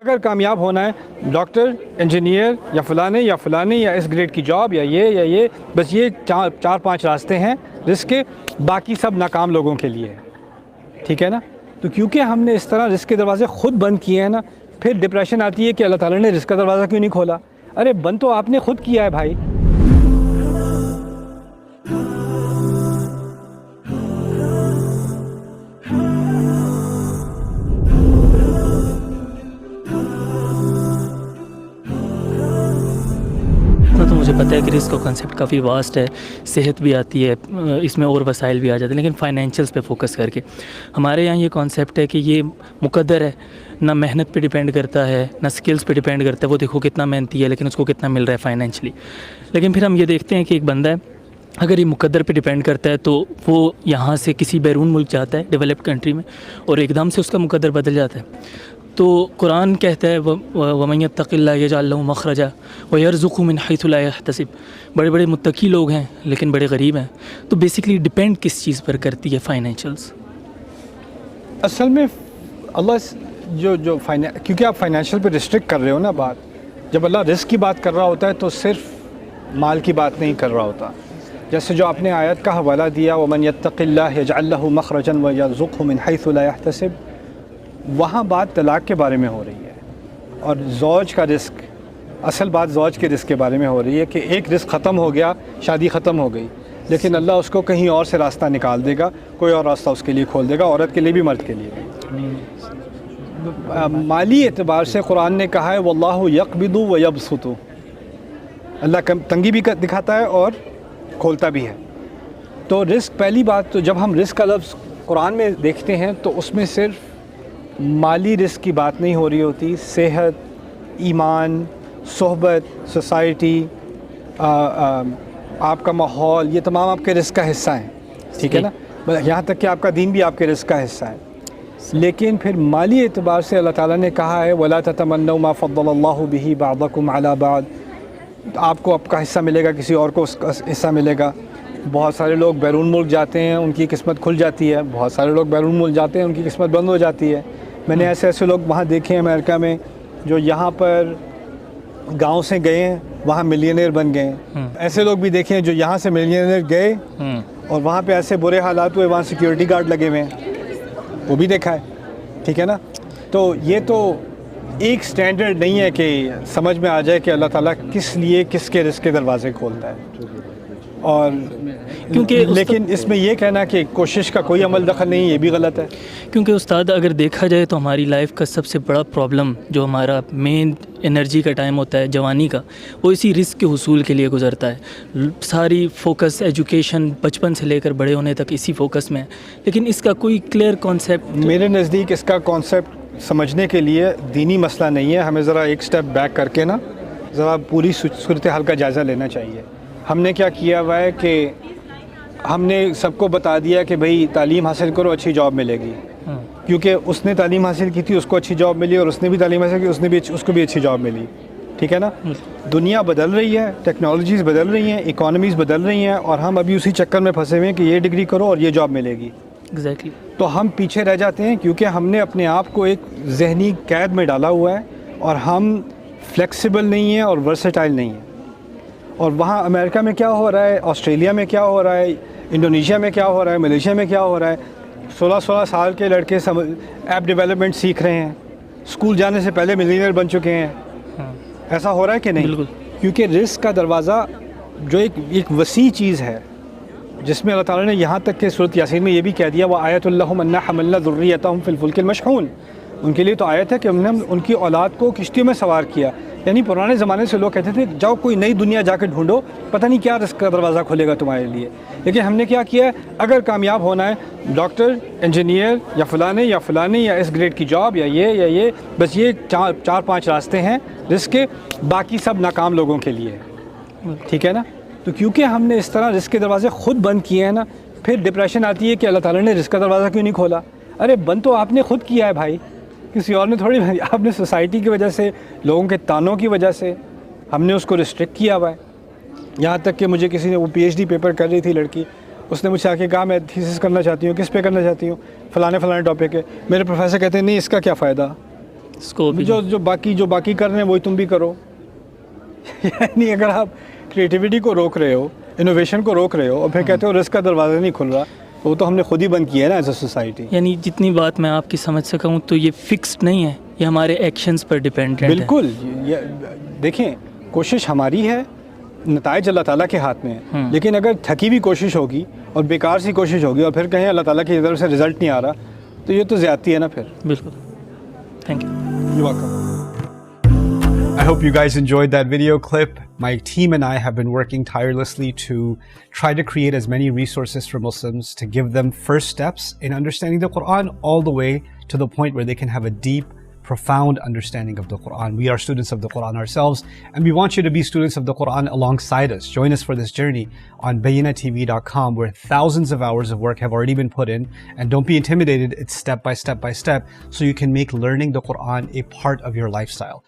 اگر کامیاب ہونا ہے ڈاکٹر انجینئر یا فلانے یا اس گریڈ کی جاب یا یہ بس یہ چار پانچ راستے ہیں رزق کے، باقی سب ناکام لوگوں کے لیے ہے، ٹھیک ہے نا؟ تو کیونکہ ہم نے اس طرح رزق کے دروازے خود بند کیے ہیں نا، پھر ڈپریشن آتی ہے کہ اللہ تعالیٰ نے رزق کا دروازہ کیوں نہیں کھولا؟ ارے بند تو آپ نے خود کیا ہے بھائی۔ تو مجھے پتہ ہے کہ رزق کا کنسیپٹ کافی واسٹ ہے، صحت بھی آتی ہے اس میں اور وسائل بھی آ جاتے ہیں، لیکن فائنینشیلس پہ فوکس کر کے ہمارے یہاں یہ کانسیپٹ ہے کہ یہ مقدر ہے، نہ محنت پہ ڈیپینڈ کرتا ہے نہ سکلز پہ ڈیپینڈ کرتا ہے، وہ دیکھو کتنا محنتی ہے لیکن اس کو کتنا مل رہا ہے فائنینشلی۔ لیکن پھر ہم یہ دیکھتے ہیں کہ ایک بندہ ہے اگر یہ مقدر پہ ڈیپینڈ کرتا ہے تو وہ یہاں سے کسی بیرون ملک جاتا ہے ڈیولپڈ کنٹری میں اور ایک دم سے اس کا مقدر بدل جاتا ہے۔ تو قرآن کہتا ہے وَمَن يَتَّقِ اللَّهَ يَجْعَل لَهُ مَخْرَجًا وَيَرْزُقْهُ مِنْ حَيْثُ لَا يَحْتَسِبُ۔ بڑے بڑے متقی لوگ ہیں لیکن بڑے غریب ہیں، تو بیسیکلی ڈیپینڈ کس چیز پر کرتی ہے فائنینشیلس؟ اصل میں اللہ کیونکہ آپ فائنینشیل پہ ریسٹرکٹ کر رہے ہو نا بات، جب اللہ رزق کی بات کر رہا ہوتا ہے تو صرف مال کی بات نہیں کر رہا ہوتا، جیسے جو آپ نے آیت کا حوالہ دیا وَمَن يَتَّقِ اللَّهَ يَجْعَل لَهُ مَخْرَجًا وَيَرْزُقْهُ مِنْ حَيْثُ لَا يَحْتَسِبُ، وہاں بات طلاق کے بارے میں ہو رہی ہے اور زوج کا رزق، اصل بات زوج کے رزق کے بارے میں ہو رہی ہے کہ ایک رزق ختم ہو گیا، شادی ختم ہو گئی، لیکن اللہ اس کو کہیں اور سے راستہ نکال دے گا، کوئی اور راستہ اس کے لیے کھول دے گا، عورت کے لیے بھی مرد کے لیے بھی۔ مالی اعتبار سے قرآن نے کہا ہے واللہ یقبض ویبسط، اللہ تنگی بھی دکھاتا ہے اور کھولتا بھی ہے۔ تو رزق، پہلی بات تو جب ہم رزق کا لفظ قرآن میں دیکھتے ہیں تو اس میں صرف مالی رزق کی بات نہیں ہو رہی ہوتی، صحت، ایمان، صحبت، سوسائٹی، آپ کا ماحول، یہ تمام آپ کے رزق کا حصہ ہیں، ٹھیک ہے نا؟ یہاں تک کہ آپ کا دین بھی آپ کے رزق کا حصہ ہے۔ لیکن پھر مالی اعتبار سے اللہ تعالیٰ نے کہا ہے وَلَا تَتَمَنَّوْا مَا فَضَّلَ اللَّهُ بِهِ بَعْضَكُمْ عَلَى بَعْضٍ، آپ کو آپ کا حصہ ملے گا، کسی اور کو اس کا حصہ ملے گا۔ بہت سارے لوگ بیرون ملک جاتے ہیں، ان کی قسمت کھل جاتی ہے، بہت سارے لوگ بیرون ملک جاتے ہیں، ان کی قسمت بند ہو جاتی ہے۔ میں نے ایسے لوگ وہاں دیکھے ہیں امریکہ میں جو یہاں پر گاؤں سے گئے ہیں وہاں ملینئر بن گئے ہیں، ایسے لوگ بھی دیکھے ہیں جو یہاں سے ملینئر گئے اور وہاں پہ ایسے برے حالات ہوئے وہاں سیکیورٹی گارڈ لگے ہوئے ہیں، وہ بھی دیکھا ہے، ٹھیک ہے نا؟ تو یہ تو ایک سٹینڈرڈ نہیں ہے کہ سمجھ میں آ جائے کہ اللہ تعالیٰ کس لیے کس کے رزق کے دروازے کھولتا ہے، اور کیونکہ لیکن اس میں یہ کہنا کہ کوشش کا کوئی عمل دخل نہیں، یہ بھی غلط ہے۔ کیونکہ استاد اگر دیکھا جائے تو ہماری لائف کا سب سے بڑا پرابلم جو ہمارا مین انرجی کا ٹائم ہوتا ہے جوانی کا، وہ اسی رزق کے حصول کے لیے گزرتا ہے۔ ساری فوکس ایجوکیشن بچپن سے لے کر بڑے ہونے تک اسی فوکس میں ہے، لیکن اس کا کوئی کلیئر کانسیپٹ میرے نزدیک اس کا کانسیپٹ سمجھنے کے لیے دینی مسئلہ نہیں ہے، ہمیں ذرا ایک سٹیپ بیک کر کے نا ذرا پوری صورتحال کا جائزہ لینا چاہیے۔ ہم نے کیا کیا ہوا ہے کہ ہم نے سب کو بتا دیا کہ بھئی تعلیم حاصل کرو، اچھی جاب ملے گی، کیونکہ اس نے تعلیم حاصل کی تھی، اس کو اچھی جاب ملی، اور اس نے بھی تعلیم حاصل کی، اس کو بھی اچھی جاب ملی، ٹھیک ہے نا؟ دنیا بدل رہی ہے، ٹیکنالوجیز بدل رہی ہیں، اکانومیز بدل رہی ہیں، اور ہم ابھی اسی چکر میں پھنسے ہوئے ہیں کہ یہ ڈگری کرو اور یہ جاب ملے گی۔ ایگزیکٹلی۔ تو ہم پیچھے رہ جاتے ہیں کیونکہ ہم نے اپنے آپ کو ایک ذہنی قید میں ڈالا ہوا ہے اور ہم فلیکسیبل نہیں ہیں اور ورسٹائل نہیں ہیں۔ اور وہاں امریکہ میں کیا ہو رہا ہے، آسٹریلیا میں کیا ہو رہا ہے، انڈونیشیا میں کیا ہو رہا ہے، ملیشیا میں کیا ہو رہا ہے، 16 سال کے لڑکے ایپ ڈیولپمنٹ سیکھ رہے ہیں، اسکول جانے سے پہلے ملینئر بن چکے ہیں۔ ایسا ہو رہا ہے کہ نہیں؟ بالکل۔ کیونکہ رزق کا دروازہ جو ایک وسیع چیز ہے، جس میں اللہ تعالیٰ نے یہاں تک کہ سورۃ یاسین میں یہ بھی کہہ دیا وَآیَةٌ لَّهُمْ أَنَّا حَمَلْنَا ذُرِّيَّتَهُمْ فِي الْفُلْكِ الْمَشْحُونِ، ان کے لیے تو آیت ہے کہ ہم نے ان کی اولاد کو کشتیوں میں سوار کیا۔ یعنی پرانے زمانے سے لوگ کہتے تھے جاؤ کوئی نئی دنیا جا کے ڈھونڈو، پتہ نہیں کیا رزق کا دروازہ کھولے گا تمہارے لیے۔ لیکن ہم نے کیا کیا ہے، اگر کامیاب ہونا ہے ڈاکٹر انجینئر یا فلانے یا اس گریڈ کی جاب یا یہ بس یہ چار پانچ راستے ہیں رزق کے، باقی سب ناکام لوگوں کے لیے ہے، ٹھیک ہے نا؟ تو کیونکہ ہم نے اس طرح رزق کے دروازے خود بند کیے ہیں نا، پھر ڈپریشن آتی ہے کہ اللہ تعالیٰ نے رزق کا دروازہ کیوں نہیں کھولا؟ ارے بند تو آپ نے خود کیا ہے بھائی، کسی اور نے تھوڑی، آپ نے سوسائٹی کی وجہ سے، لوگوں کے تانوں کی وجہ سے ہم نے اس کو ریسٹرکٹ کیا ہوا ہے۔ یہاں تک کہ مجھے کسی نے، وہ پی ایچ ڈی پیپر کر رہی تھی لڑکی، اس نے مجھ سے آ کے کہا میں تھیسس کرنا چاہتی ہوں، کس پہ کرنا چاہتی ہوں؟ فلانے ٹاپک ہے۔ میرے پروفیسر کہتے ہیں نہیں اس کا کیا فائدہ، اسکوپ ہی جو باقی کر رہے ہیں وہی تم بھی کرو. یعنی اگر آپ کریٹیوٹی کو روک رہے ہو, انوویشن کو روک رہے ہو, اور پھر کہتے ہو رزق کا دروازہ نہیں کھل رہا, وہ تو ہم نے خود ہی بند کیا ہے نا ایز اے سوسائٹی. یعنی جتنی بات میں آپ کی سمجھ سکا ہوں تو یہ فکسڈ نہیں ہے, یہ ہمارے ایکشنز پر ڈیپینڈنٹ ہے. بالکل. دیکھیں کوشش ہماری ہے, نتائج اللہ تعالیٰ کے ہاتھ میں ہے, لیکن اگر تھکی ہوئی کوشش ہوگی اور بیکار سی کوشش ہوگی اور پھر کہیں اللہ تعالیٰ کی طرف سے رزلٹ نہیں آ رہا, تو یہ تو زیادتی ہے نا پھر. بالکل. Thank you. You're welcome. I hope you guys enjoyed that video clip. My team and I have been working tirelessly to try to create as many resources for Muslims to give them first steps in understanding the Quran all the way to the point where they can have a deep, profound understanding of the Quran. We are students of the Quran ourselves, and we want you to be students of the Quran alongside us. Join us for this journey on bayyinatv.com, where thousands of hours of work have already been put in. And don't be intimidated, it's step by step by step, so you can make learning the Quran a part of your lifestyle.